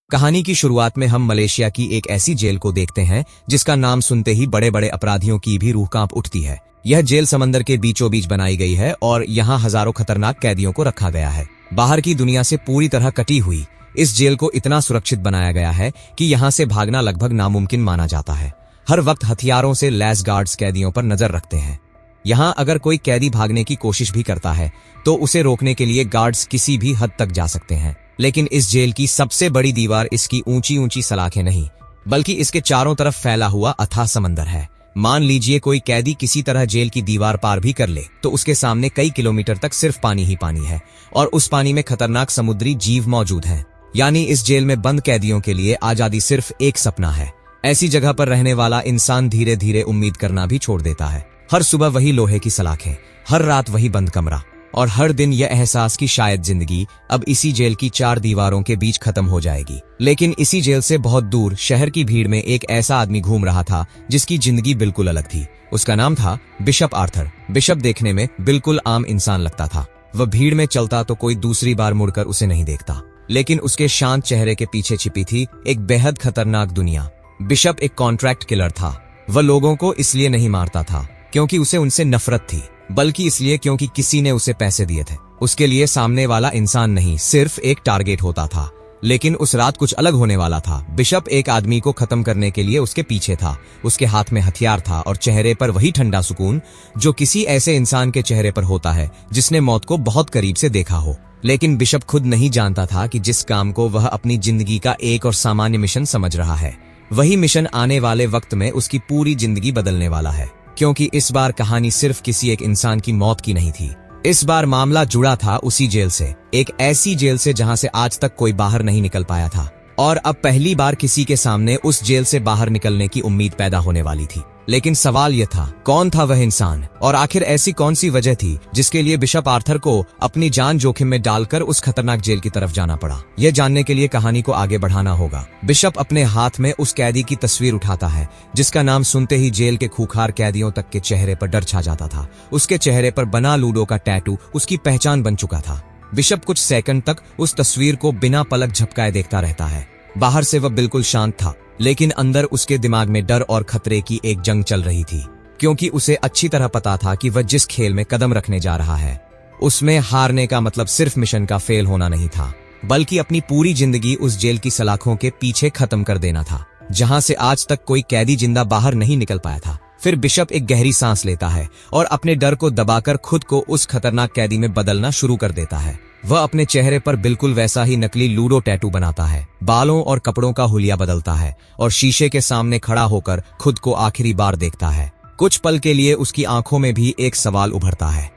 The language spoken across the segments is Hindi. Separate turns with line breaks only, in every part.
कहानी की शुरुआत में हम मलेशिया की एक ऐसी जेल को देखते हैं जिसका नाम सुनते ही बड़े बड़े अपराधियों की भी रूह कांप उठती है। यह जेल समंदर के बीचों बीच बनाई गई है और यहाँ हजारों खतरनाक कैदियों को रखा गया है। बाहर की दुनिया से पूरी तरह कटी हुई इस जेल को इतना सुरक्षित बनाया गया है कि यहाँ से भागना लगभग नामुमकिन माना जाता है। हर वक्त हथियारों से लैस गार्ड्स कैदियों पर नजर रखते हैं। यहाँ अगर कोई कैदी भागने की कोशिश भी करता है तो उसे रोकने के लिए गार्ड्स किसी भी हद तक जा सकते हैं। लेकिन इस जेल की सबसे बड़ी दीवार इसकी ऊंची ऊंची सलाखें नहीं, बल्कि इसके चारों तरफ फैला हुआ अथाह समंदर है। मान लीजिए कोई कैदी किसी तरह जेल की दीवार पार भी कर ले तो उसके सामने कई किलोमीटर तक सिर्फ पानी ही पानी है और उस पानी में खतरनाक समुद्री जीव मौजूद हैं। यानी इस जेल में बंद कैदियों के लिए आजादी सिर्फ एक सपना है। ऐसी जगह पर रहने वाला इंसान धीरे धीरे उम्मीद करना भी छोड़ देता है। हर सुबह वही लोहे की सलाखें, हर रात वही बंद कमरा और हर दिन यह एहसास कि शायद जिंदगी अब इसी जेल की चार दीवारों के बीच खत्म हो जाएगी। लेकिन इसी जेल से बहुत दूर शहर की भीड़ में एक ऐसा आदमी घूम रहा था जिसकी जिंदगी बिल्कुल अलग थी। उसका नाम था बिशप आर्थर। बिशप देखने में बिल्कुल आम इंसान लगता था। वह भीड़ में चलता तो कोई दूसरी बार मुड़कर उसे नहीं देखता, लेकिन उसके शांत चेहरे के पीछे छिपी थी एक बेहद खतरनाक दुनिया। बिशप एक कॉन्ट्रैक्ट किलर था। वह लोगों को इसलिए नहीं मारता था क्योंकि उसे उनसे नफरत थी, बल्कि इसलिए क्योंकि किसी ने उसे पैसे दिए थे। उसके लिए सामने वाला इंसान नहीं, सिर्फ एक टारगेट होता था। लेकिन उस रात कुछ अलग होने वाला था। बिशप एक आदमी को खत्म करने के लिए उसके पीछे था। उसके हाथ में हथियार था और चेहरे पर वही ठंडा सुकून जो किसी ऐसे इंसान के चेहरे पर होता है जिसने मौत को बहुत करीब से देखा हो। लेकिन बिशप खुद नहीं जानता था कि जिस काम को वह अपनी जिंदगी का एक और सामान्य मिशन समझ रहा है, वही मिशन आने वाले वक्त में उसकी पूरी जिंदगी बदलने वाला है। क्योंकि इस बार कहानी सिर्फ किसी एक इंसान की मौत की नहीं थी। इस बार मामला जुड़ा था उसी जेल से, एक ऐसी जेल से जहां से आज तक कोई बाहर नहीं निकल पाया था और अब पहली बार किसी के सामने उस जेल से बाहर निकलने की उम्मीद पैदा होने वाली थी। लेकिन सवाल यह था, कौन था वह इंसान और आखिर ऐसी कौन सी वजह थी जिसके लिए बिशप आर्थर को अपनी जान जोखिम में डालकर उस खतरनाक जेल की तरफ जाना पड़ा। यह जानने के लिए कहानी को आगे बढ़ाना होगा। बिशप अपने हाथ में उस कैदी की तस्वीर उठाता है जिसका नाम सुनते ही जेल के खूंखार कैदियों तक के चेहरे पर डर छा जाता था। उसके चेहरे पर बना लूडो का टैटू उसकी पहचान बन चुका था। बिशप कुछ सेकंड तक उस तस्वीर को बिना पलक झपकाए देखता रहता है। बाहर से वह बिल्कुल शांत था, लेकिन अंदर उसके दिमाग में डर और खतरे की एक जंग चल रही थी। क्योंकि उसे अच्छी तरह पता था कि वह जिस खेल में कदम रखने जा रहा है उसमें हारने का मतलब सिर्फ मिशन का फेल होना नहीं था, बल्कि अपनी पूरी जिंदगी उस जेल की सलाखों के पीछे खत्म कर देना था जहां से आज तक कोई कैदी जिंदा बाहर नहीं निकल पाया था। फिर बिशप एक गहरी सांस लेता है और अपने डर को दबाकर खुद को उस खतरनाक कैदी में बदलना शुरू कर देता है। वह अपने चेहरे पर बिल्कुल वैसा ही नकली लूडो टैटू बनाता है, बालों और कपड़ों का हुलिया बदलता है और शीशे के सामने खड़ा होकर खुद को आखिरी बार देखता है। कुछ पल के लिए उसकी आंखों में भी एक सवाल उभरता है,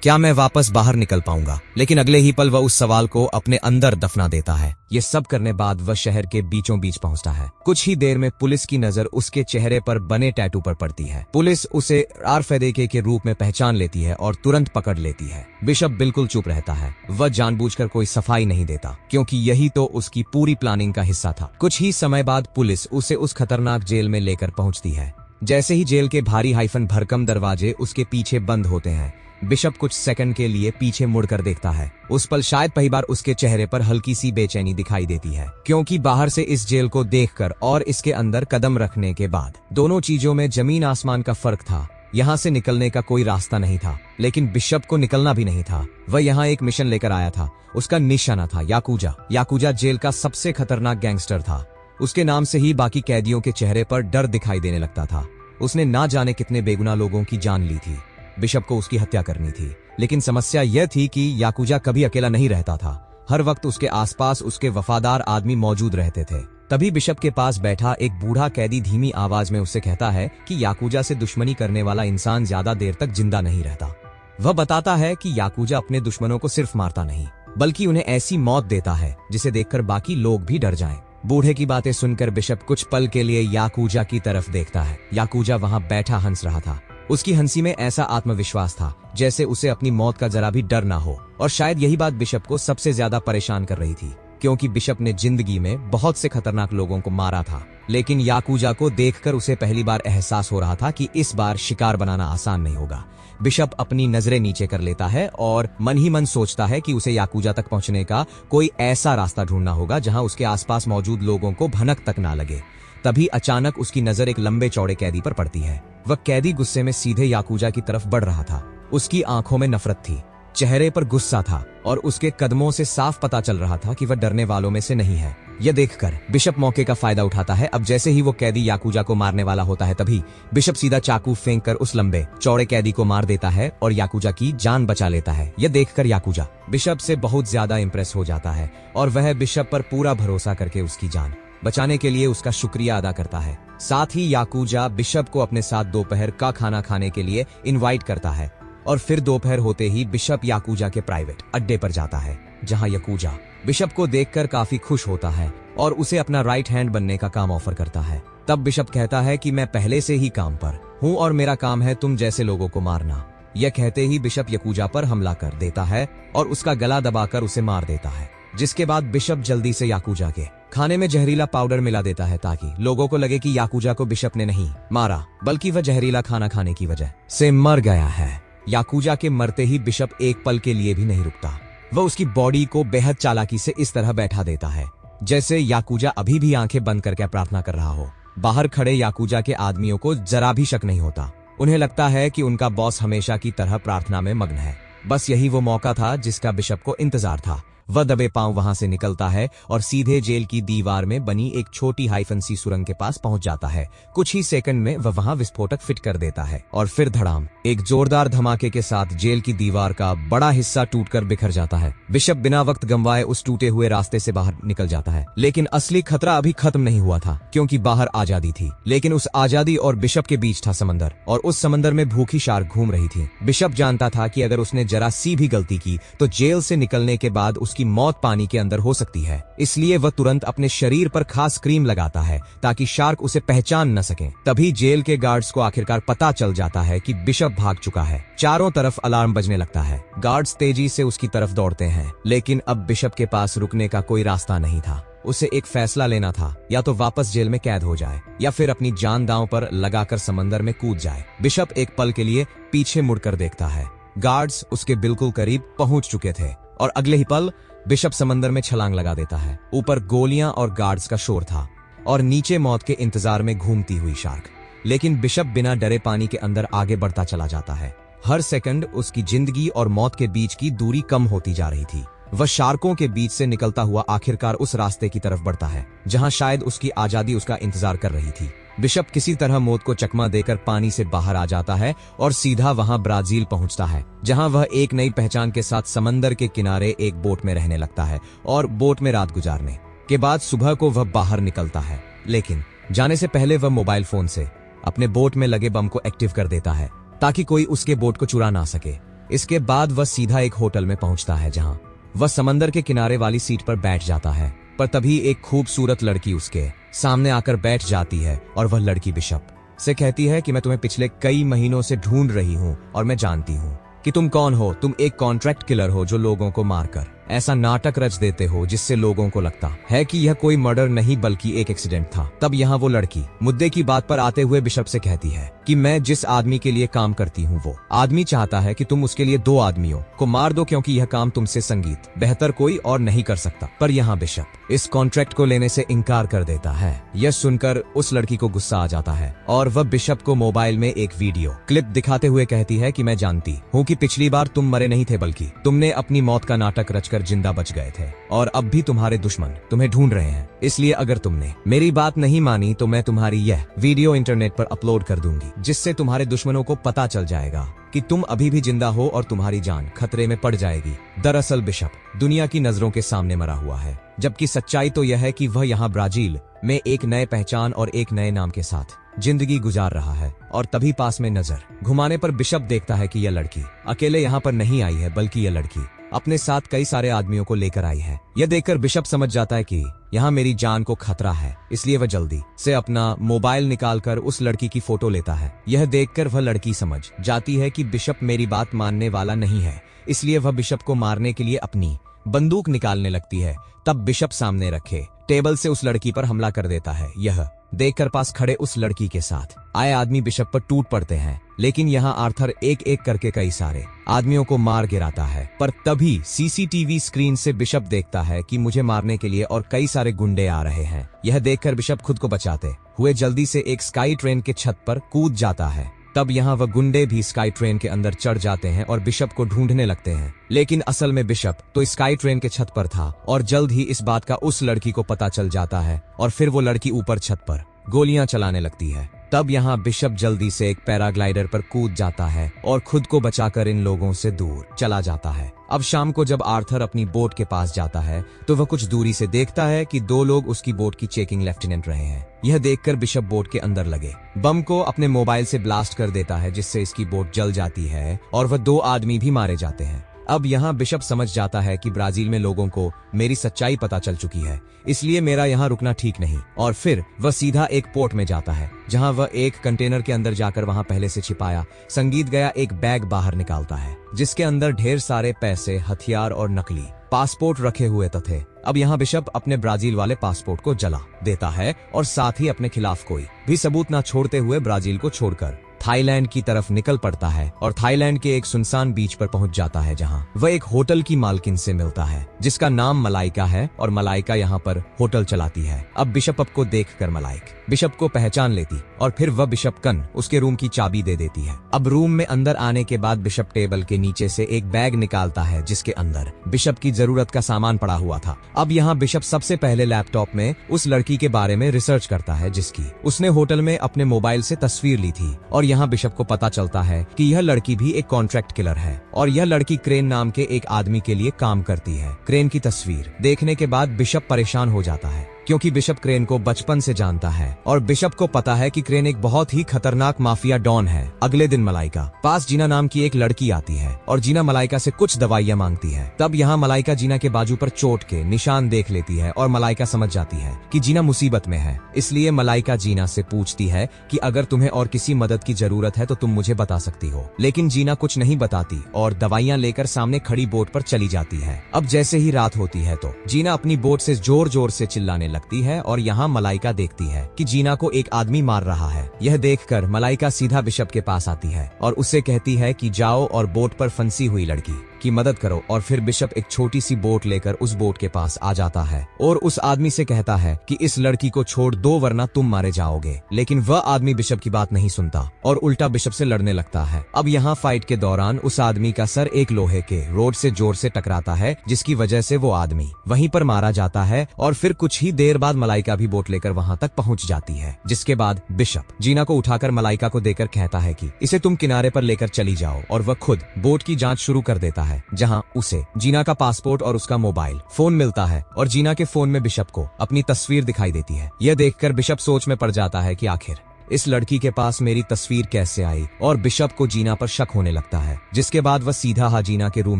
क्या मैं वापस बाहर निकल पाऊंगा? लेकिन अगले ही पल वह उस सवाल को अपने अंदर दफना देता है। ये सब करने बाद वह शहर के बीचों बीच पहुंचता है। कुछ ही देर में पुलिस की नजर उसके चेहरे पर बने टैटू पर पड़ती है। पुलिस उसे आरफेदेके के रूप में पहचान लेती है और तुरंत पकड़ लेती है। बिशप बिल्कुल चुप रहता है। वह जानबूझकर कोई सफाई नहीं देता क्योंकि यही तो उसकी पूरी प्लानिंग का हिस्सा था। कुछ ही समय बाद पुलिस उसे उस खतरनाक जेल में लेकर पहुंचती है। जैसे ही जेल के भारी हाइफन भरकम दरवाजे उसके पीछे बंद होते हैं, बिशप कुछ सेकंड के लिए पीछे मुड़कर देखता है। उस पल शायद पहली बार उसके चेहरे पर हल्की सी बेचैनी दिखाई देती है, क्योंकि बाहर से इस जेल को देखकर और इसके अंदर कदम रखने के बाद दोनों चीजों में जमीन आसमान का फर्क था। यहाँ से निकलने का कोई रास्ता नहीं था, लेकिन बिशप को निकलना भी नहीं था। वह यहाँ एक मिशन लेकर आया था। उसका निशाना था याकूजा। याकूजा जेल का सबसे खतरनाक गैंगस्टर था। उसके नाम से ही बाकी कैदियों के चेहरे पर डर दिखाई देने लगता था। उसने ना जाने कितने बेगुनाह लोगों की जान ली थी। बिशप को उसकी हत्या करनी थी, लेकिन समस्या यह थी कि याकूजा कभी अकेला नहीं रहता था। हर वक्त उसके आसपास उसके वफादार आदमी मौजूद रहते थे। तभी बिशप के पास बैठा एक बूढ़ा कैदी धीमी आवाज में उससे कहता है कि याकूजा से दुश्मनी करने वाला इंसान ज्यादा देर तक जिंदा नहीं रहता। वह बताता है कि याकूजा अपने दुश्मनों को सिर्फ मारता नहीं, बल्कि उन्हें ऐसी मौत देता है जिसे देखकर बाकी लोग भी डर जाएं। बूढ़े की बातें सुनकर बिशप कुछ पल के लिए याकूजा की तरफ देखता है। याकूजा वहां बैठा हंस रहा था। उसकी हंसी में ऐसा आत्मविश्वास था जैसे उसे अपनी मौत का जरा भी डर ना हो। और शायद यही बात बिशप को सबसे ज्यादा परेशान कर रही थी। क्योंकि बिशप ने जिंदगी में बहुत से खतरनाक लोगों को मारा था। लेकिन याकुजा को देखकर उसे पहली बार एहसास हो रहा था कि इस बार शिकार बनाना आसान नहीं होगा। बिशप अपनी नजरें नीचे कर लेता है और मन ही मन सोचता है कि उसे याकुजा तक पहुंचने का कोई ऐसा रास्ता ढूंढना होगा जहां उसके आसपास मौजूद लोगों को भनक तक ना लगे। तभी अचानक उसकी नजर एक लंबे चौड़े कैदी पर पड़ती है। वह कैदी गुस्से में सीधे याकुजा की तरफ बढ़ रहा था। उसकी आंखों में नफरत थी, चेहरे पर गुस्सा था और उसके कदमों से साफ पता चल रहा था कि वह डरने वालों में से नहीं है। यह देखकर बिशप मौके का फायदा उठाता है। अब जैसे ही वो कैदी याकुजा को मारने वाला होता है, तभी बिशप सीधा चाकू फेंककर उस लंबे चौड़े कैदी को मार देता है और याकुजा की जान बचा लेता है। यह देखकर याकुजा बिशप से बहुत ज्यादा इंप्रेस हो जाता है और वह बिशप पर पूरा भरोसा करके उसकी जान बचाने के लिए उसका शुक्रिया अदा करता है। साथ ही याकुजा बिशप को अपने साथ दोपहर का खाना खाने के लिए इनवाइट करता है और फिर दोपहर होते ही बिशप याकुजा के प्राइवेट अड्डे पर जाता है, जहां याकुजा बिशप को देखकर काफी खुश होता है और उसे अपना राइट हैंड बनने का काम ऑफर करता है। तब बिशप कहता है कि मैं पहले से ही काम पर हूं और मेरा काम है तुम जैसे लोगों को मारना। यह कहते ही बिशप याकुजा पर हमला कर देता है और उसका गला दबाकर उसे मार देता है, जिसके बाद बिशप जल्दी से याकुजा के खाने में जहरीला पाउडर मिला देता है ताकि लोगों को लगे कि याकुजा को बिशप ने नहीं मारा, बल्कि वह जहरीला खाना खाने की वजह से मर गया है। याकुजा के मरते ही बिशप एक पल के लिए भी नहीं रुकता। वह उसकी बॉडी को बेहद चालाकी से इस तरह बैठा देता है जैसे याकुजा अभी भी आंखें बंद करके प्रार्थना कर रहा हो। बाहर खड़े याकुजा के आदमियों को जरा भी शक नहीं होता। उन्हें लगता है कि उनका बॉस हमेशा की तरह प्रार्थना में मग्न है। बस यही वो मौका था जिसका बिशप को इंतजार था। वह दबे पांव वहां से निकलता है और सीधे जेल की दीवार में बनी एक छोटी हाइफन सी सुरंग के पास पहुंच जाता है। कुछ ही सेकंड में वह वहां विस्फोटक फिट कर देता है और फिर धड़ाम एक जोरदार धमाके के साथ जेल की दीवार का बड़ा हिस्सा टूटकर बिखर जाता है। बिशप बिना वक्त गंवाए उस टूटे हुए रास्ते से बाहर निकल जाता है। लेकिन असली खतरा अभी खत्म नहीं हुआ था, क्योंकि बाहर आजादी थी। लेकिन उस आजादी और बिशप के बीच था समंदर, और उस समंदर में भूखी शार्क घूम रही थी। बिशप जानता था कि अगर उसने जरा सी भी गलती की तो जेल से निकलने के बाद उसकी मौत पानी के अंदर हो सकती है। इसलिए वह तुरंत अपने शरीर पर खास क्रीम लगाता है ताकि शार्क उसे पहचान न सके। तभी जेल के गार्ड्स को आखिरकार पता चल जाता है कि बिशप भाग चुका है। चारों तरफ अलार्म बजने लगता है। गार्ड्स तेजी से उसकी तरफ दौड़ते हैं, लेकिन अब बिशप के पास रुकने का कोई रास्ता नहीं था। उसे एक फैसला लेना था, या तो वापस जेल में कैद हो जाए या फिर अपनी जान दांव पर लगाकर समंदर में कूद जाए। बिशप एक पल के लिए पीछे मुड़कर देखता है। गार्ड्स उसके बिल्कुल करीब पहुंच चुके थे और अगले ही पल बिशप समंदर में छलांग लगा देता है। ऊपर गोलियां और गार्ड्स का शोर था और नीचे मौत के इंतजार में घूमती हुई शार्क। लेकिन बिशप बिना डरे पानी के अंदर आगे बढ़ता चला जाता है। हर सेकंड उसकी जिंदगी और मौत के बीच की दूरी कम होती जा रही थी। वह शार्कों के बीच से निकलता हुआ आखिरकार उस रास्ते की तरफ बढ़ता है जहां शायद उसकी आजादी उसका इंतजार कर रही थी। बिशप किसी तरह मौत को चकमा देकर पानी से बाहर आ जाता है और सीधा वहां ब्राजील पहुंचता है, जहां वह एक नई पहचान के साथ समंदर के किनारे एक बोट में रहने लगता है और बोट में रात गुजारने के बाद सुबह को वह बाहर निकलता है। लेकिन जाने से पहले वह मोबाइल फोन से अपने बोट में लगे बम को एक्टिव कर देता है ताकि कोई उसके बोट को चुरा ना सके। इसके बाद वह सीधा एक होटल में पहुंचता है जहां वह समंदर के किनारे वाली सीट पर बैठ जाता है। पर तभी एक खूबसूरत लड़की उसके सामने आकर बैठ जाती है और वह लड़की बिशप से कहती है कि मैं तुम्हें पिछले कई महीनों से ढूंढ रही हूं और मैं जानती हूं कि तुम कौन हो। तुम एक कॉन्ट्रैक्ट किलर हो जो लोगों को मारकर ऐसा नाटक रच देते हो जिससे लोगों को लगता है कि यह कोई मर्डर नहीं बल्कि एक एक्सीडेंट था। तब यहाँ वो लड़की मुद्दे की बात पर आते हुए बिशप से कहती है कि मैं जिस आदमी के लिए काम करती हूँ वो आदमी चाहता है कि तुम उसके लिए 2 आदमियों को मार दो, क्योंकि यह काम तुमसे संगीत बेहतर कोई और नहीं कर सकता। पर यहाँ बिशप इस कॉन्ट्रैक्ट को लेने से इनकार कर देता है। यह सुनकर उस लड़की को गुस्सा आ जाता है और वह बिशप को मोबाइल में एक वीडियो क्लिप दिखाते हुए कहती है कि मैं जानती हूँ कि पिछली बार तुम मरे नहीं थे, बल्कि तुमने अपनी मौत का नाटक रचकर जिंदा बच गए थे और अब भी तुम्हारे दुश्मन तुम्हें ढूंढ रहे हैं। इसलिए अगर तुमने मेरी बात नहीं मानी तो मैं तुम्हारी यह वीडियो इंटरनेट पर अपलोड कर दूंगी, जिससे तुम्हारे दुश्मनों को पता चल जाएगा कि तुम अभी भी जिंदा हो और तुम्हारी जान खतरे में पड़ जाएगी। दरअसल बिशप दुनिया की नजरों के सामने मरा हुआ है, जबकि सच्चाई तो यह है कि वह यहाँ ब्राजील में एक नए पहचान और एक नए नाम के साथ जिंदगी गुजार रहा है। और तभी पास में नजर घुमाने पर बिशप देखता है कि यह लड़की अकेले यहाँ पर नहीं आई है, बल्कि यह लड़की अपने साथ कई सारे आदमियों को लेकर आई है। यह देखकर बिशप समझ जाता है कि यहाँ मेरी जान को खतरा है। इसलिए वह जल्दी से अपना मोबाइल निकालकर उस लड़की की फोटो लेता है। यह देखकर वह लड़की समझ जाती है कि बिशप मेरी बात मानने वाला नहीं है, इसलिए वह बिशप को मारने के लिए अपनी बंदूक निकालने लगती है। तब बिशप सामने रखे टेबल से उस लड़की पर हमला कर देता है। यह देखकर पास खड़े उस लड़की के साथ आए आदमी बिशप पर टूट पड़ते हैं, लेकिन यहाँ आर्थर एक एक करके कई सारे आदमियों को मार गिराता है। पर तभी सीसीटीवी स्क्रीन से बिशप देखता है कि मुझे मारने के लिए और कई सारे गुंडे आ रहे हैं। यह देखकर बिशप खुद को बचाते हुए जल्दी से एक स्काई ट्रेन के छत पर कूद जाता है। तब यहाँ वह गुंडे भी स्काई ट्रेन के अंदर चढ़ जाते हैं और बिशप को ढूंढने लगते हैं, लेकिन असल में बिशप तो स्काई ट्रेन के छत पर था और जल्द ही इस बात का उस लड़की को पता चल जाता है और फिर वो लड़की ऊपर छत पर गोलियां चलाने लगती है। तब यहाँ बिशप जल्दी से एक पैराग्लाइडर पर कूद जाता है और खुद को बचाकर इन लोगों से दूर चला जाता है। अब शाम को जब आर्थर अपनी बोट के पास जाता है तो वह कुछ दूरी से देखता है कि दो लोग उसकी बोट की चेकिंग लेफ्टिनेंट रहे हैं। यह देखकर बिशप बोट के अंदर लगे बम को अपने मोबाइल से ब्लास्ट कर देता है, जिससे इसकी बोट जल जाती है और वह दो आदमी भी मारे जाते हैं। अब यहाँ बिशप समझ जाता है कि ब्राजील में लोगों को मेरी सच्चाई पता चल चुकी है, इसलिए मेरा यहाँ रुकना ठीक नहीं। और फिर वह सीधा एक पोर्ट में जाता है, जहाँ वह एक कंटेनर के अंदर जाकर वहाँ पहले से छिपाया संगीत गया एक बैग बाहर निकालता है, जिसके अंदर ढेर सारे पैसे, हथियार और नकली पासपोर्ट रखे हुए थे। अब यहाँ बिशप अपने ब्राजील वाले पासपोर्ट को जला देता है और साथ ही अपने खिलाफ कोई भी सबूत न छोड़ते हुए ब्राजील को छोड़कर थाईलैंड की तरफ निकल पड़ता है और थाईलैंड के एक सुनसान बीच पर पहुंच जाता है, जहां वह एक होटल की मालकिन से मिलता है जिसका नाम मलाइका है और मलाइका यहां पर होटल चलाती है। अब बिशप को देखकर मलाइक बिशप को पहचान लेती और फिर वह बिशप कन उसके रूम की चाबी दे देती है। अब रूम में अंदर आने के बाद बिशप टेबल के नीचे से एक बैग निकालता है, जिसके अंदर बिशप की जरूरत का सामान पड़ा हुआ था। अब यहाँ बिशप सबसे पहले लैपटॉप में उस लड़की के बारे में रिसर्च करता है जिसकी उसने होटल में अपने मोबाइल से तस्वीर ली थी। और यहाँ बिशप को पता चलता है कि यह लड़की भी एक कॉन्ट्रैक्ट किलर है और यह लड़की क्रेन नाम के एक आदमी के लिए काम करती है। क्रेन की तस्वीर देखने के बाद बिशप परेशान हो जाता है, क्योंकि बिशप क्रेन को बचपन से जानता है और बिशप को पता है कि क्रेन एक बहुत ही खतरनाक माफिया डॉन है। अगले दिन मलाइका पास जीना नाम की एक लड़की आती है और जीना मलाइका से कुछ दवाइयां मांगती है। तब यहाँ मलाइका जीना के बाजू पर चोट के निशान देख लेती है और मलाइका समझ जाती है कि जीना मुसीबत में है। इसलिए मलाइका जीना से पूछती है कि अगर तुम्हें और किसी मदद की जरूरत है तो तुम मुझे बता सकती हो, लेकिन जीना कुछ नहीं बताती और दवाइयां लेकर सामने खड़ी बोट पर चली जाती है। अब जैसे ही रात होती है तो जीना अपनी बोट से जोर जोर से चिल्लाने लगती है और यहाँ मलाइका देखती है कि जीना को एक आदमी मार रहा है। यह देखकर मलाइका सीधा बिशप के पास आती है और उससे कहती है कि जाओ और बोट पर फंसी हुई लड़की की मदद करो। और फिर बिशप एक छोटी सी बोट लेकर उस बोट के पास आ जाता है और उस आदमी से कहता है कि इस लड़की को छोड़ दो वरना तुम मारे जाओगे। लेकिन वह आदमी बिशप की बात नहीं सुनता और उल्टा बिशप से लड़ने लगता है। अब यहाँ फाइट के दौरान उस आदमी का सर एक लोहे के रोड से जोर से टकराता है, जिसकी वजह से वो आदमी वहीं पर मारा जाता है। और फिर कुछ ही देर बाद मलाइका भी बोट लेकर वहां तक पहुंच जाती है, जिसके बाद बिशप जीना को उठाकर मलाइका को देकर कहता है कि इसे तुम किनारे पर लेकर चली जाओ और वह खुद बोट की जांच शुरू कर देता है, जहां उसे जीना का पासपोर्ट और उसका मोबाइल फोन मिलता है और जीना के फोन में बिशप को अपनी तस्वीर दिखाई देती है। यह देखकर बिशप सोच में पड़ जाता है कि आखिर इस लड़की के पास मेरी तस्वीर कैसे आई और बिशप को जीना पर शक होने लगता है, जिसके बाद वह सीधा जीना के रूम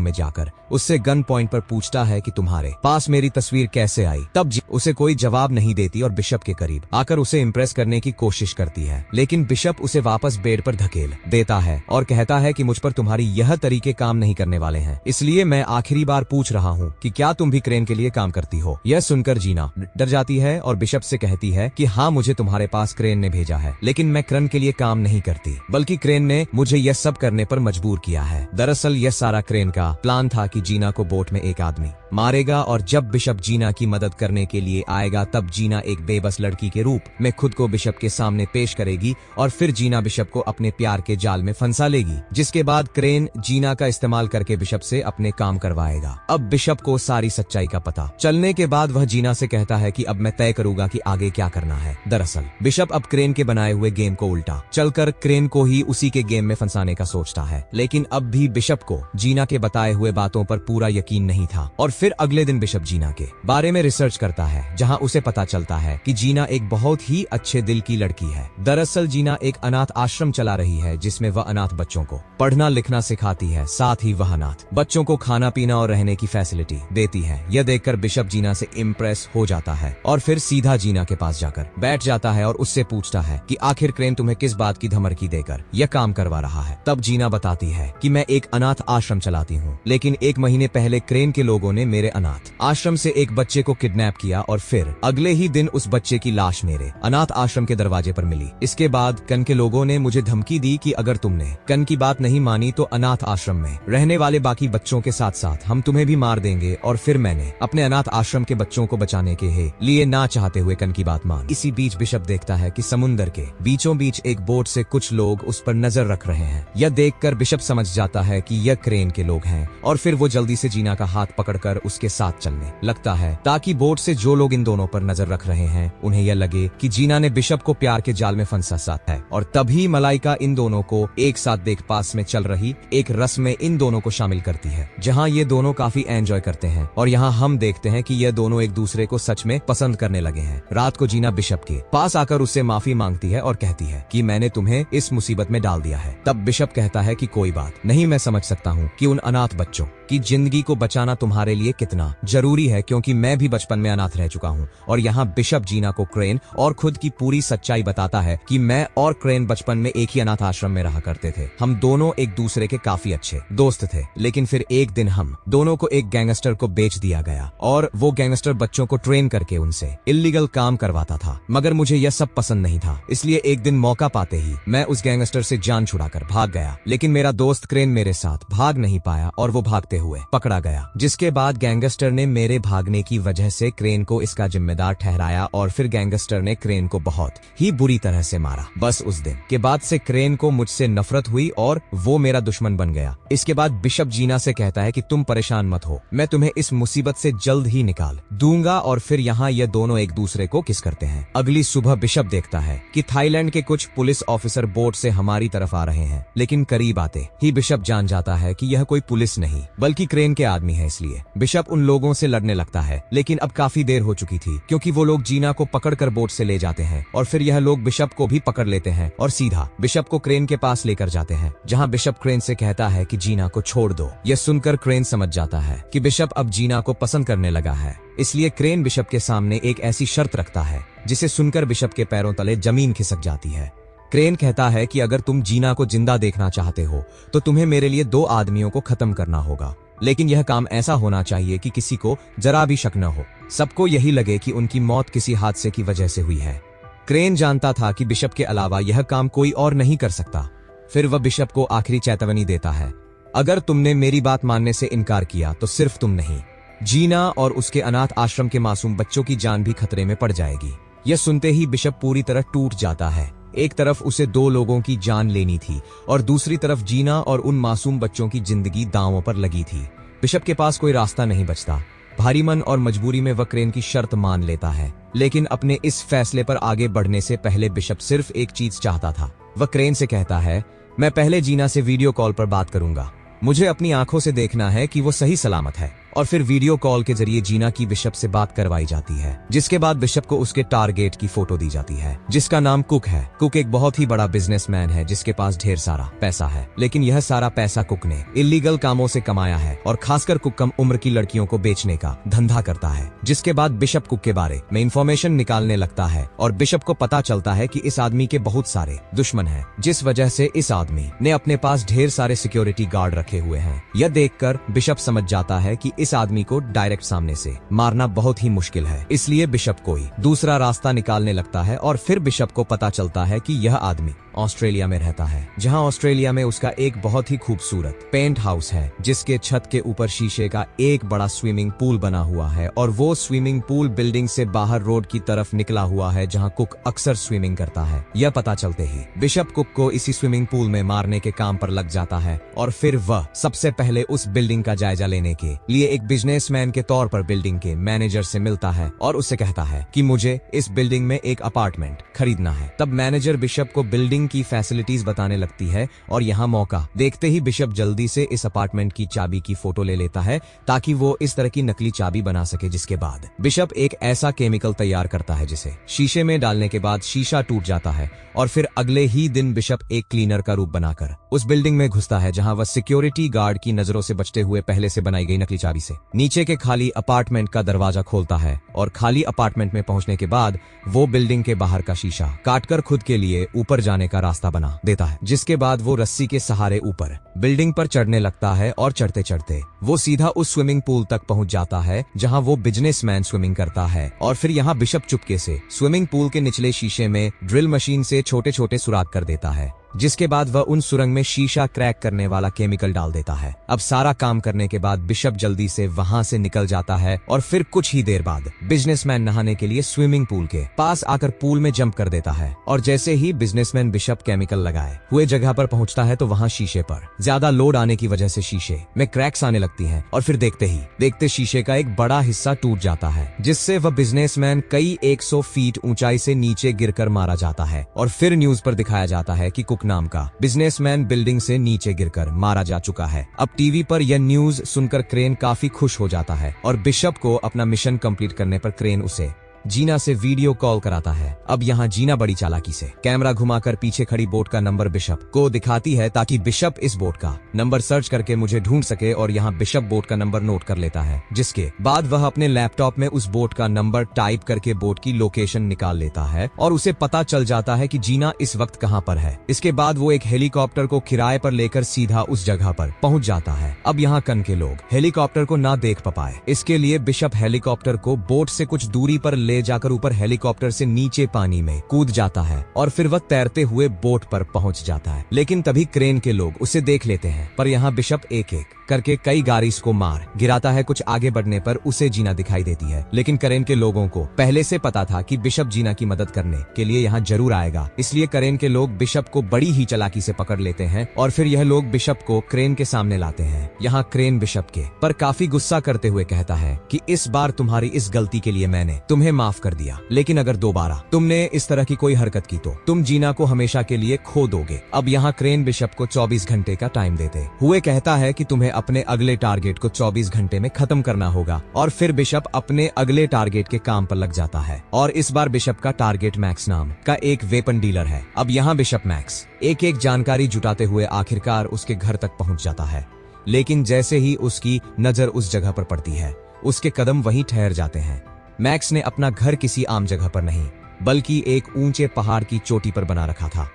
में जाकर उससे गन पॉइंट पर पूछता है कि तुम्हारे पास मेरी तस्वीर कैसे आई। तब उसे कोई जवाब नहीं देती और बिशप के करीब आकर उसे इम्प्रेस करने की कोशिश करती है, लेकिन बिशप उसे वापस बेड पर धकेल देता है और कहता है कि मुझ पर तुम्हारी यह तरीके काम नहीं करने वाले हैं, इसलिए मैं आखिरी बार पूछ रहा हूँ कि क्या तुम भी क्रेन के लिए काम करती हो। यह सुनकर जीना डर जाती है और बिशप से कहती है कि हाँ, मुझे तुम्हारे पास क्रेन ने भेजा है, लेकिन मैं क्रेन के लिए काम नहीं करती, बल्कि क्रेन ने मुझे यह सब करने पर मजबूर किया है। दरअसल यह सारा क्रेन का प्लान था कि जीना को बोट में एक आदमी मारेगा और जब बिशप जीना की मदद करने के लिए आएगा तब जीना एक बेबस लड़की के रूप में खुद को बिशप के सामने पेश करेगी और फिर जीना बिशप को अपने प्यार के जाल में फंसा लेगी, जिसके बाद क्रेन जीना का इस्तेमाल करके बिशप से अपने काम करवाएगा। अब बिशप को सारी सच्चाई का पता चलने के बाद वह जीना से कहता है कि अब मैं तय करूंगा कि आगे क्या करना है। दरअसल बिशप अब क्रेन के बनाए हुए गेम को उल्टा चलकर क्रेन को ही उसी के गेम में फंसाने का सोचता है, लेकिन अब भी बिशप को जीना के बताए हुए बातों पर पूरा यकीन नहीं था। और फिर अगले दिन बिशप जीना के बारे में रिसर्च करता है, जहां उसे पता चलता है कि जीना एक बहुत ही अच्छे दिल की लड़की है। दरअसल जीना एक अनाथ आश्रम चला रही है, जिसमें वह अनाथ बच्चों को पढ़ना लिखना सिखाती है, साथ ही वह अनाथ बच्चों को खाना पीना और रहने की फैसिलिटी देती है। यह देखकर बिशप जीना से इम्प्रेस हो जाता है और फिर सीधा जीना के पास जाकर बैठ जाता है और उससे पूछता है कि आखिर क्रेन तुम्हें किस बात की धमकी देकर यह काम करवा रहा है। तब जीना बताती है कि मैं एक अनाथ आश्रम चलाती हूँ, लेकिन 1 महीने पहले क्रेन के लोगों ने मेरे अनाथ आश्रम से एक बच्चे को किडनैप किया और फिर अगले ही दिन उस बच्चे की लाश मेरे अनाथ आश्रम के दरवाजे पर मिली। इसके बाद कन के लोगों ने मुझे धमकी दी कि अगर तुमने कन की बात नहीं मानी तो अनाथ आश्रम में रहने वाले बाकी बच्चों के साथ साथ हम तुम्हें भी मार देंगे। और फिर मैंने अपने अनाथ आश्रम के बच्चों को बचाने के लिए ना चाहते हुए कन की बात मान। इसी बीच बिशप देखता है कि समुंदर के बीचों बीच एक बोट से कुछ लोग उस पर नजर रख रहे हैं। यह देखकर बिशप समझ जाता है कि यह क्रेन के लोग हैं और फिर वो जल्दी से जीना का हाथ पकड़कर उसके साथ चलने लगता है, ताकि बोट से जो लोग इन दोनों पर नजर रख रहे हैं उन्हें यह लगे कि जीना ने बिशप को प्यार के जाल में फंसा है। और तभी मलाइका इन दोनों को एक साथ देख पास में चल रही एक रस्म में इन दोनों को शामिल करती है, जहाँ ये दोनों काफी एंजॉय करते हैं। और यहाँ हम देखते हैं कि ये दोनों एक दूसरे को सच में पसंद करने लगे हैं। रात को जीना बिशप के पास आकर उससे माफी मांगती है और कहती है कि मैंने तुम्हें इस मुसीबत में डाल दिया है। तब बिशप कहता है कि कोई बात नहीं, मैं समझ सकता हूँ कि उन अनाथ बच्चों की जिंदगी को बचाना तुम्हारे लिए कितना जरूरी है, क्योंकि मैं भी बचपन में अनाथ रह चुका हूँ। और यहाँ बिशप जीना को क्रेन और खुद की पूरी सच्चाई बताता है कि मैं और क्रेन बचपन में एक ही अनाथ आश्रम में रहा करते थे। हम दोनों एक दूसरे के काफी अच्छे दोस्त थे, लेकिन फिर एक दिन हम दोनों को एक गैंगस्टर को बेच दिया गया और वो गैंगस्टर बच्चों को ट्रेन करके उनसे इल्लीगल काम करवाता था। मगर मुझे यह सब पसंद नहीं था, इसलिए एक दिन मौका पाते ही मैं उस गैंगस्टर से जान छुड़ाकर भाग गया। लेकिन मेरा दोस्त क्रेन मेरे साथ भाग नहीं पाया और वो भागते हुए पकड़ा गया, जिसके बाद गैंगस्टर ने मेरे भागने की वजह से क्रेन को इसका जिम्मेदार ठहराया और फिर गैंगस्टर ने क्रेन को बहुत ही बुरी तरह से मारा। बस उस दिन के बाद से क्रेन को मुझसे नफरत हुई और वो मेरा दुश्मन बन गया। इसके बाद बिशप जीना से कहता है कि तुम परेशान मत हो, मैं तुम्हें इस मुसीबत से जल्द ही निकाल दूंगा। और फिर यहाँ ये दोनों एक दूसरे को किस करते हैं। अगली सुबह बिशप देखता है कि थाईलैंड के कुछ पुलिस ऑफिसर बोट से हमारी तरफ आ रहे हैं, लेकिन करीब आते ही बिशप जान जाता है कि यह कोई पुलिस नहीं बल्कि क्रेन के आदमी है। इसलिए बिशप उन लोगों से लड़ने लगता है, लेकिन अब काफी देर हो चुकी थी, क्योंकि वो लोग जीना को पकड़कर बोट से ले जाते हैं और फिर यह लोग बिशप को भी पकड़ लेते हैं और सीधा बिशप को क्रेन के पास लेकर जाते हैं, जहाँ बिशप क्रेन से कहता है कि जीना को छोड़ दो। यह सुनकर क्रेन समझ जाता है कि बिशप अब जीना को पसंद करने लगा है, इसलिए क्रेन बिशप के सामने एक ऐसी शर्त रखता है जिसे सुनकर बिशप के पैरों तले जमीन खिसक जाती है। क्रेन कहता है कि अगर तुम जीना को जिंदा देखना चाहते हो तो तुम्हें मेरे लिए 2 आदमियों को खत्म करना होगा, लेकिन यह काम ऐसा होना चाहिए कि किसी को जरा भी शक न हो, सबको यही लगे कि उनकी मौत किसी हादसे की वजह से हुई है। क्रेन जानता था कि बिशप के अलावा यह काम कोई और नहीं कर सकता। फिर वह बिशप को आखिरी चेतावनी देता है, अगर तुमने मेरी बात मानने से इनकार किया तो सिर्फ तुम नहीं, जीना और उसके अनाथ आश्रम के मासूम बच्चों की जान भी खतरे में पड़ जाएगी। यह सुनते ही बिशप पूरी तरह टूट जाता है। एक तरफ उसे 2 लोगों की जान लेनी थी और दूसरी तरफ जीना और उन मासूम बच्चों की जिंदगी दांवों पर लगी थी। बिशप के पास कोई रास्ता नहीं बचता। भारी मन और मजबूरी में वह क्रेन की शर्त मान लेता है, लेकिन अपने इस फैसले पर आगे बढ़ने से पहले बिशप सिर्फ एक चीज चाहता था। वह क्रेन से कहता है, मैं पहले जीना से वीडियो कॉल पर बात करूंगा, मुझे अपनी आंखों से देखना है कि वो सही सलामत है। और फिर वीडियो कॉल के जरिए जीना की बिशप से बात करवाई जाती है, जिसके बाद बिशप को उसके टारगेट की फोटो दी जाती है, जिसका नाम कुक है। कुक एक बहुत ही बड़ा बिजनेसमैन है जिसके पास ढेर सारा पैसा है, लेकिन यह सारा पैसा कुक ने इलीगल कामों से कमाया है और खासकर कुक कम उम्र की लड़कियों को बेचने का धंधा करता है। जिसके बाद बिशप कुक के बारे में इंफॉर्मेशन निकालने लगता है और बिशप को पता चलता है कि इस आदमी के बहुत सारे दुश्मन हैं, जिस वजह से इस आदमी ने अपने पास ढेर सारे सिक्योरिटी गार्ड रखे हुए हैं। यह देखकर बिशप समझ जाता है कि इस आदमी को डायरेक्ट सामने से मारना बहुत ही मुश्किल है, इसलिए बिशप कोई दूसरा रास्ता निकालने लगता है। और फिर बिशप को पता चलता है कि यह आदमी ऑस्ट्रेलिया में रहता है, जहां ऑस्ट्रेलिया में उसका एक बहुत ही खूबसूरत पेंट हाउस है, जिसके छत के ऊपर शीशे का एक बड़ा स्विमिंग पूल बना हुआ है और वो स्विमिंग पूल बिल्डिंग से बाहर रोड की तरफ निकला हुआ है, जहां कुक अक्सर स्विमिंग करता है। यह पता चलते ही बिशप कुक को इसी स्विमिंग पूल में मारने के काम पर लग जाता है और फिर वह सबसे पहले उस बिल्डिंग का जायजा लेने के लिए एक बिजनेसमैन के तौर पर बिल्डिंग के मैनेजर से मिलता है और उससे कहता है कि मुझे इस बिल्डिंग में एक अपार्टमेंट खरीदना है। तब मैनेजर बिशप को बिल्डिंग की फैसिलिटीज बताने लगती है और यहाँ मौका देखते ही बिशप जल्दी से इस अपार्टमेंट की चाबी की फोटो ले लेता है ताकि वो इस तरह की नकली चाबी बना सके, जिसके बाद बिशप एक ऐसा केमिकल तैयार करता है जिसे शीशे में डालने के बाद शीशा टूट जाता है और फिर अगले ही दिन बिशप एक क्लीनर का रूप बनाकर उस बिल्डिंग में घुसता है जहां वह सिक्योरिटी गार्ड की नजरों से बचते हुए पहले से बनाई गई नकली चाबी से नीचे के खाली अपार्टमेंट का दरवाजा खोलता है और खाली अपार्टमेंट में पहुंचने के बाद वो बिल्डिंग के बाहर का शीशा काटकर खुद के लिए ऊपर जाने का रास्ता बना देता है, जिसके बाद वो रस्सी के सहारे ऊपर बिल्डिंग पर चढ़ने लगता है और चढ़ते चढ़ते वो सीधा उस स्विमिंग पूल तक पहुंच जाता है जहां वो बिजनेसमैन स्विमिंग करता है। और फिर यहाँ बिशप चुपके से स्विमिंग पूल के निचले शीशे में ड्रिल मशीन से छोटे छोटे सुराख कर देता है, जिसके बाद वह उन सुरंग में शीशा क्रैक करने वाला केमिकल डाल देता है। अब सारा काम करने के बाद बिशप जल्दी से वहां से निकल जाता है और फिर कुछ ही देर बाद बिजनेसमैन नहाने के लिए स्विमिंग पूल के पास आकर पूल में जंप कर देता है और जैसे ही बिजनेसमैन बिशप केमिकल लगाए हुए जगह पर पहुंचता है तो वहां शीशे पर ज्यादा लोड आने की वजह से शीशे में क्रैक्स आने लगती हैं और फिर देखते शीशे का एक बड़ा हिस्सा टूट जाता है, जिससे वह बिजनेसमैन कई 100 फीट ऊंचाई से नीचे गिरकर मारा जाता है। और फिर न्यूज पर दिखाया जाता है कि नाम का बिजनेसमैन बिल्डिंग से नीचे गिरकर मारा जा चुका है। अब टीवी पर यह न्यूज सुनकर क्रेन काफी खुश हो जाता है और बिशप को अपना मिशन कंप्लीट करने पर क्रेन उसे जीना से वीडियो कॉल कराता है। अब यहाँ जीना बड़ी चालाकी से कैमरा घुमाकर पीछे खड़ी बोट का नंबर बिशप को दिखाती है ताकि बिशप इस बोट का नंबर सर्च करके मुझे ढूंढ सके और यहाँ बिशप बोट का नंबर नोट कर लेता है, जिसके बाद वह अपने लैपटॉप में उस बोट का नंबर टाइप करके बोट की लोकेशन निकाल लेता है और उसे पता चल जाता है कि जीना इस वक्त कहाँ पर है। इसके बाद वो एक हेलीकॉप्टर को किराए पर लेकर सीधा उस जगह पर पहुंच जाता है। अब यहाँ कन के लोग हेलीकॉप्टर को ना देख पाए, इसके लिए बिशप हेलीकॉप्टर को बोट से कुछ दूरी पर ले जाकर ऊपर हेलीकॉप्टर से नीचे पानी में कूद जाता है और फिर वह तैरते हुए बोट पर पहुंच जाता है। लेकिन तभी क्रेन के लोग उसे देख लेते हैं, पर यहाँ बिशप एक एक करके कई गाड़ीज को मार गिराता है। कुछ आगे बढ़ने पर उसे जीना दिखाई देती है, लेकिन करेन के लोगों को पहले से पता था कि बिशप जीना की मदद करने के लिए यहाँ जरूर आएगा, इसलिए करेन के लोग बिशप को बड़ी ही चालाकी से पकड़ लेते हैं और फिर यह लोग बिशप को क्रेन के सामने लाते हैं। यहाँ क्रेन बिशप के पर काफी गुस्सा करते हुए कहता है कि इस बार तुम्हारी इस गलती के लिए मैंने तुम्हें माफ कर दिया, लेकिन अगर दोबारा तुमने इस तरह की कोई हरकत की तो तुम जीना को हमेशा के लिए खो दोगे। अब यहाँ क्रेन बिशप को 24 घंटे का टाइम देते हुए कहता है कि तुम्हें अपने अगले टारगेट को 24 घंटे में खत्म करना होगा और फिर बिशप अपने अगले टारगेट के काम पर लग जाता है और इस बार बिशप का टारगेट मैक्स नाम का एक वेपन डीलर है। अब यहाँ बिशप मैक्स एक एक जानकारी जुटाते हुए आखिरकार उसके घर तक पहुंच जाता है, लेकिन जैसे ही उसकी नजर उस जगह पर पड़ती है उसके कदम वहीं ठहर जाते हैं। मैक्स ने अपना घर किसी आम जगह पर नहीं बल्कि एक ऊंचे पहाड़ की चोटी पर बना रखा था।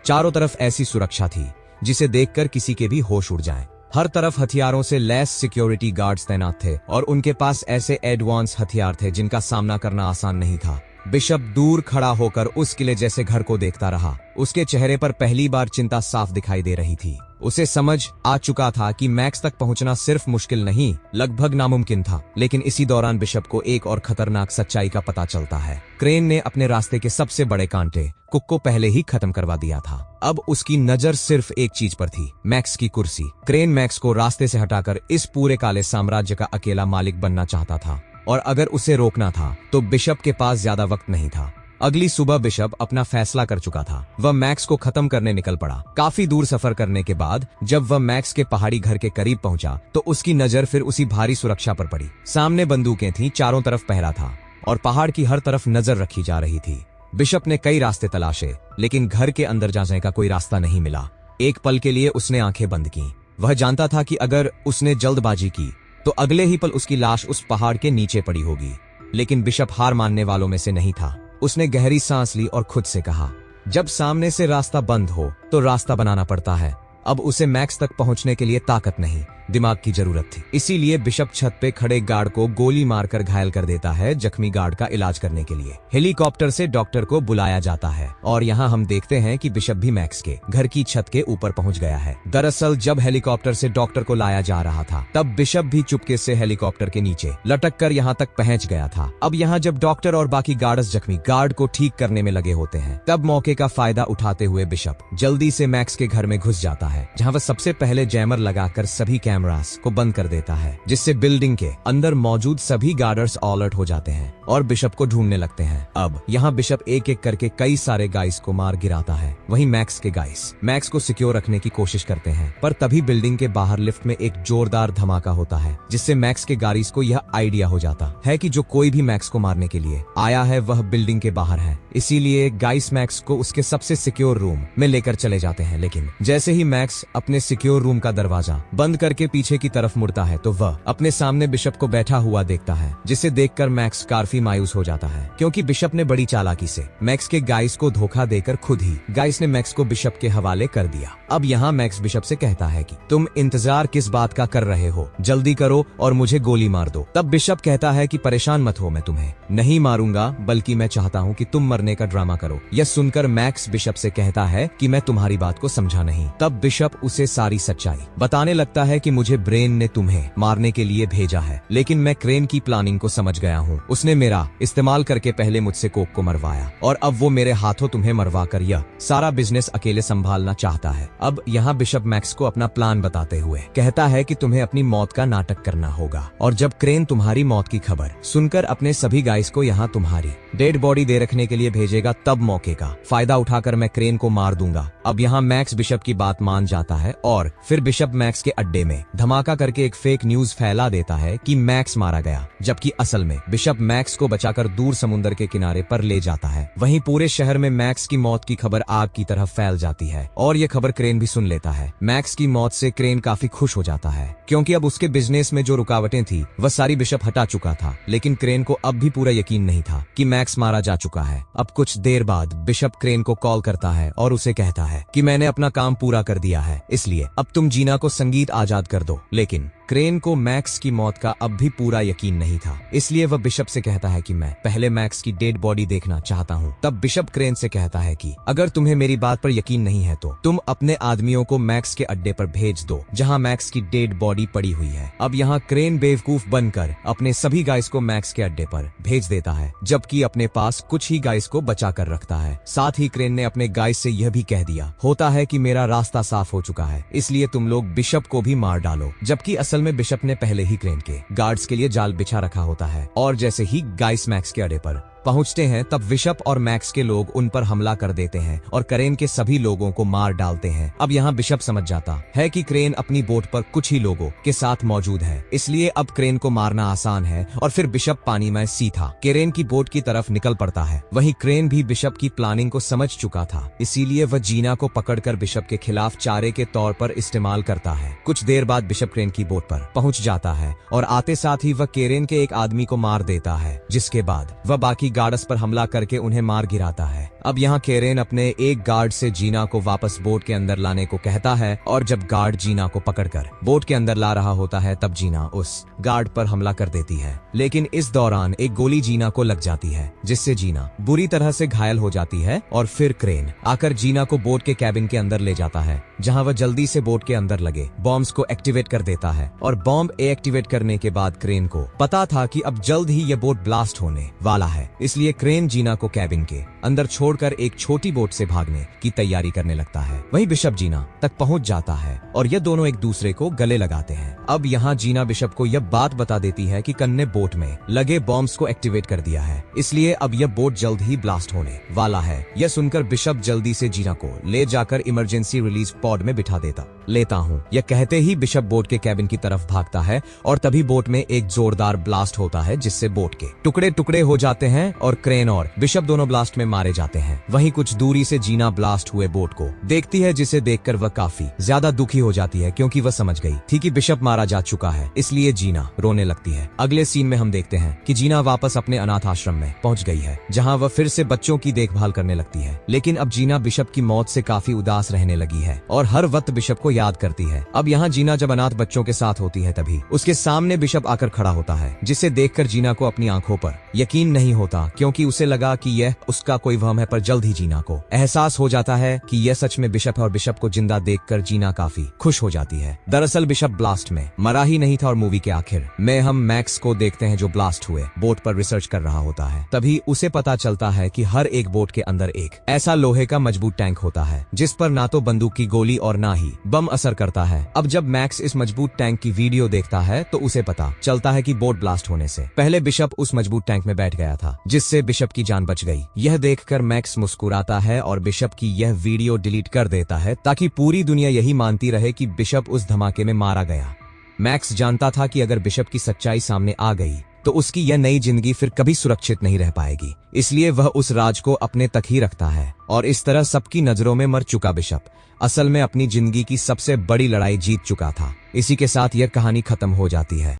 चारों तरफ ऐसी सुरक्षा थी जिसे देखकर किसी के भी होश उड़ जाएं। हर तरफ हथियारों से लैस सिक्योरिटी गार्ड्स तैनात थे और उनके पास ऐसे एडवांस हथियार थे जिनका सामना करना आसान नहीं था। बिशप दूर खड़ा होकर उस किले जैसे घर को देखता रहा। उसके चेहरे पर पहली बार चिंता साफ दिखाई दे रही थी। उसे समझ आ चुका था कि मैक्स तक पहुंचना सिर्फ मुश्किल नहीं, लगभग नामुमकिन था। लेकिन इसी दौरान बिशप को एक और खतरनाक सच्चाई का पता चलता है। क्रेन ने अपने रास्ते के सबसे बड़े कांटे कुक को पहले ही खत्म करवा दिया था। अब उसकी नजर सिर्फ एक चीज पर थी, मैक्स की कुर्सी। क्रेन मैक्स को रास्ते से हटाकर इस पूरे काले साम्राज्य का अकेला मालिक बनना चाहता था और अगर उसे रोकना था तो बिशप के पास ज्यादा वक्त नहीं था। अगली सुबह बिशप अपना फैसला कर चुका था। वह मैक्स को खत्म करने निकल पड़ा। काफी दूर सफर करने के बाद जब वह मैक्स के पहाड़ी घर के करीब पहुंचा तो उसकी नजर फिर उसी भारी सुरक्षा पर पड़ी। सामने बंदूकें थीं, चारों तरफ पहरा था और पहाड़ की हर तरफ नजर रखी जा रही थी। बिशप ने कई रास्ते तलाशे, लेकिन घर के अंदर जाने का कोई रास्ता नहीं मिला। एक पल के लिए उसने आंखें बंद की। वह जानता था कि अगर उसने जल्दबाजी की तो अगले ही पल उसकी लाश उस पहाड़ के नीचे पड़ी होगी। लेकिन बिशप हार मानने वालों में से नहीं था। उसने गहरी सांस ली और खुद से कहा, जब सामने से रास्ता बंद हो तो रास्ता बनाना पड़ता है। अब उसे मैक्स तक पहुंचने के लिए ताकत नहीं, दिमाग की जरूरत थी। इसीलिए बिशप छत पे खड़े गार्ड को गोली मारकर घायल कर देता है। जख्मी गार्ड का इलाज करने के लिए हेलीकॉप्टर से डॉक्टर को बुलाया जाता है और यहाँ हम देखते हैं कि बिशप भी मैक्स के घर की छत के ऊपर पहुंच गया है। दरअसल जब हेलीकॉप्टर से डॉक्टर को लाया जा रहा था तब बिशप भी चुपके से हेलीकॉप्टर के नीचे लटक कर यहाँ तक पहुंच गया था। अब यहाँ जब डॉक्टर और बाकी गार्ड्स जख्मी गार्ड को ठीक करने में लगे होते हैं तब मौके का फायदा उठाते हुए बिशप जल्दी से मैक्स के घर में घुस जाता है, जहाँ वह सबसे पहले जैमर लगाकर सभी कैमरे कैमरास को बंद कर देता है, जिससे बिल्डिंग के अंदर मौजूद सभी गार्डर्स अलर्ट हो जाते हैं और बिशप को ढूंढने लगते हैं। अब यहाँ बिशप एक एक करके कई सारे गाइस को मार गिराता है। वहीं मैक्स के गाइस मैक्स को सिक्योर रखने की कोशिश करते हैं, पर तभी बिल्डिंग के बाहर लिफ्ट में एक जोरदार धमाका होता है, जिससे मैक्स के गाइस को यह आइडिया हो जाता है कि जो कोई भी मैक्स को मारने के लिए आया है वह बिल्डिंग के बाहर है। इसीलिए गाइस मैक्स को उसके सबसे सिक्योर रूम में लेकर चले जाते हैं। लेकिन जैसे ही मैक्स अपने सिक्योर रूम का दरवाजा बंद करके पीछे की तरफ मुड़ता है तो वह अपने सामने बिशप को बैठा हुआ देखता है, जिसे देखकर मैक्स काफी मायूस हो जाता है, क्योंकि बिशप ने बड़ी चालाकी से मैक्स के गाइस को धोखा देकर खुद ही गाइस ने मैक्स को बिशप के हवाले कर दिया। अब यहाँ मैक्स बिशप से कहता है कि तुम इंतजार किस बात का कर रहे हो, जल्दी करो और मुझे गोली मार दो। तब बिशप कहता है कि परेशान मत हो, मैं तुम्हें नहीं मारूंगा, बल्कि मैं चाहता हूँ कि तुम मरने का ड्रामा करो। यह सुनकर मैक्स बिशप से कहता है कि मैं तुम्हारी बात को समझा नहीं। तब बिशप उसे सारी सच्चाई बताने लगता है कि मुझे ब्रेन ने तुम्हें मारने के लिए भेजा है, लेकिन मैं क्रेन की प्लानिंग को समझ गया हूँ। उसने मेरा इस्तेमाल करके पहले मुझसे कोक को मरवाया और अब वो मेरे हाथों तुम्हें मरवा कर यह सारा बिजनेस अकेले संभालना चाहता है। अब यहाँ बिशप मैक्स को अपना प्लान बताते हुए कहता है कि तुम्हें अपनी मौत का नाटक करना होगा, और जब क्रेन तुम्हारी मौत की खबर सुनकर अपने सभी गाइस को यहाँ तुम्हारी डेड बॉडी दे रखने के लिए भेजेगा, तब मौके का फायदा उठाकर मैं क्रेन को मार दूंगा। अब यहाँ मैक्स बिशप की बात मान जाता है और फिर बिशप मैक्स के अड्डे में धमाका करके एक फेक न्यूज फैला देता है कि मैक्स मारा गया, जबकि असल में बिशप मैक्स को बचाकर दूर समुद्र के किनारे पर ले जाता है। वहीं पूरे शहर में मैक्स की मौत की खबर आग की तरह फैल जाती है और ये खबर क्रेन भी सुन लेता है। मैक्स की मौत से क्रेन काफी खुश हो जाता है, क्योंकि अब उसके बिजनेस में जो रुकावटें थी वह सारी बिशप हटा चुका था। लेकिन क्रेन को अब भी पूरा यकीन नहीं था कि मैक्स मारा जा चुका है। अब कुछ देर बाद बिशप क्रेन को कॉल करता है और उसे कहता है कि मैंने अपना काम पूरा कर दिया है, इसलिए अब तुम जीना को संगीत आजाद कर दो। लेकिन क्रेन को मैक्स की मौत का अब भी पूरा यकीन नहीं था, इसलिए वह बिशप से कहता है कि मैं पहले मैक्स की डेड बॉडी देखना चाहता हूँ। तब बिशप क्रेन से कहता है कि अगर तुम्हें मेरी बात पर यकीन नहीं है तो तुम अपने आदमियों को मैक्स के अड्डे पर भेज दो, जहाँ मैक्स की डेड बॉडी पड़ी हुई है। अब यहाँ क्रेन बेवकूफ बनकर अपने सभी गाइस को मैक्स के अड्डे पर भेज देता है, जबकि अपने पास कुछ ही गाइस को बचा कर रखता है। साथ ही क्रेन ने अपने गाइस से यह भी कह दिया होता है कि मेरा रास्ता साफ हो चुका है, इसलिए तुम लोग बिशप को भी मार डालो, जबकि असल में बिशप ने पहले ही क्रेन के गार्ड्स के लिए जाल बिछा रखा होता है। और जैसे ही गाइस मैक्स के अड्डे पर पहुंचते हैं तब बिशप और मैक्स के लोग उन पर हमला कर देते हैं और क्रेन के सभी लोगों को मार डालते हैं। अब यहाँ बिशप समझ जाता है कि क्रेन अपनी बोट पर कुछ ही लोगों के साथ मौजूद है, इसलिए अब क्रेन को मारना आसान है और फिर बिशप पानी में सीधा क्रेन की बोट की तरफ निकल पड़ता है। वहीं क्रेन भी बिशप की प्लानिंग को समझ चुका था, इसीलिए वह जीना को पकड़कर बिशप के खिलाफ चारे के तौर पर इस्तेमाल करता है। कुछ देर बाद बिशप क्रेन की बोट पर पहुंच जाता है और आते साथ ही वह क्रेन के एक आदमी को मार देता है, जिसके बाद वह बाकी गार्ड्स पर हमला करके उन्हें मार गिराता है। अब यहाँ क्रेन अपने एक गार्ड से जीना को वापस बोट के अंदर लाने को कहता है और जब गार्ड जीना को पकड़कर बोट के अंदर ला रहा होता है तब जीना उस गार्ड पर हमला कर देती है, लेकिन इस दौरान एक गोली जीना को लग जाती है, जिससे जीना बुरी तरह से घायल हो जाती है और फिर क्रेन आकर जीना को बोट के कैबिन के अंदर ले जाता है, जहाँ वह जल्दी से बोट के अंदर लगे बॉम्ब्स को एक्टिवेट कर देता है। और बॉम्ब एक्टिवेट करने के बाद क्रेन को पता था कि अब जल्द ही यह बोट ब्लास्ट होने वाला है, इसलिए क्रेन जीना को कैबिन के अंदर छोड़कर एक छोटी बोट से भागने की तैयारी करने लगता है। वहीं बिशप जीना तक पहुंच जाता है और ये दोनों एक दूसरे को गले लगाते हैं। अब यहाँ जीना बिशप को यह बात बता देती है कि कन ने बोट में लगे बॉम्ब्स को एक्टिवेट कर दिया है, इसलिए अब यह बोट जल्द ही ब्लास्ट होने वाला है। यह सुनकर बिशप जल्दी से जीना को ले जाकर इमरजेंसी रिलीज पॉड में बिठा लेता हूँ। यह कहते ही बिशप बोट के कैबिन की तरफ भागता है और तभी बोट में एक जोरदार ब्लास्ट होता है, जिससे बोट के टुकड़े टुकड़े हो जाते हैं और क्रेन और बिशप दोनों ब्लास्ट में मारे जाते हैं। वहीं कुछ दूरी से जीना ब्लास्ट हुए बोट को देखती है, जिसे देखकर वह काफी ज्यादा दुखी हो जाती है, क्योंकि वह समझ गई थी कि बिशप मारा जा चुका है, इसलिए जीना रोने लगती है। अगले सीन में हम देखते हैं कि जीना वापस अपने अनाथ आश्रम में पहुंच गई है, जहां वह फिर से बच्चों की देखभाल करने लगती है। लेकिन अब जीना बिशप की मौत से काफी उदास रहने लगी है और हर वक्त बिशप को याद करती है। अब यहाँ जीना जब अनाथ बच्चों के साथ होती है तभी उसके सामने बिशप आकर खड़ा होता है, जिसे देखकर जीना को अपनी आंखों पर यकीन नहीं होता, क्योंकि उसे लगा कि यह उसका कोई वहम है। पर जल्द ही जीना को एहसास हो जाता है कि यह सच में बिशप है और बिशप को जिंदा देखकर जीना काफी खुश हो जाती है। दरअसल बिशप ब्लास्ट में मरा ही नहीं था और मूवी के आखिर में हम मैक्स को देखते हैं जो ब्लास्ट हुए बोट पर रिसर्च कर रहा होता है। तभी उसे पता चलता है कि हर एक बोट के अंदर एक ऐसा लोहे का मजबूत टैंक होता है, जिस पर ना तो बंदूक की गोली और ना ही बम असर करता है। अब जब मैक्स इस मजबूत टैंक की वीडियो देखता है तो उसे पता चलता है कि बोट ब्लास्ट होने से पहले बिशप उस मजबूत टैंक में बैठ गया था, जिससे बिशप की जान बच गई। यह देखकर मैक्स मुस्कुराता है और बिशप की यह वीडियो डिलीट कर देता है ताकि पूरी दुनिया यही मानती रहे कि बिशप उस धमाके में मारा गया। मैक्स जानता था कि अगर बिशप की सच्चाई सामने आ गई तो उसकी यह नई जिंदगी फिर कभी सुरक्षित नहीं रह पाएगी, इसलिए वह उस राज को अपने तक ही रखता है। और इस तरह सबकी नजरों में मर चुका बिशप असल में अपनी जिंदगी की सबसे बड़ी लड़ाई जीत चुका था। इसी के साथ यह कहानी खत्म हो जाती है।